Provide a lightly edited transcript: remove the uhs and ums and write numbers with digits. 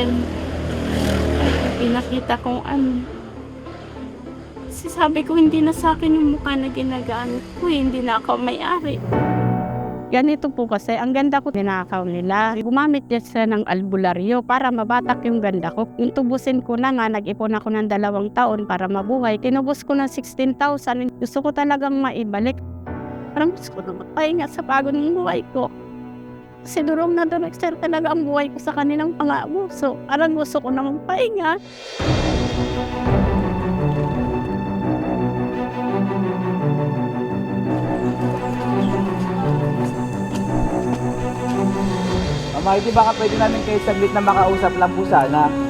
yan. Pinakita kong ano. Kasi sabi ko, hindi na sa akin yung mukha na ginagamit ko, hindi na ako may-ari. Ganito po kasi, ang ganda ko ninakaw nila. Gumamit niya siya ng albularyo para mabatak yung ganda ko. Yung tubusin ko na nga, nag-ipon ako ng 2 taon para mabuhay. Tinubos ko ng 16,000. Gusto ko talagang maibalik. Parang gusto ko na magpahinga sa pagod ng buhay ko. Kasi durong na durong sir talaga ang buhay ko sa kanilang pang-aabuso. Parang gusto ko na magpahinga. Ma'am Heidi, baka pwede namin kayo saglit na makausap lang po sana.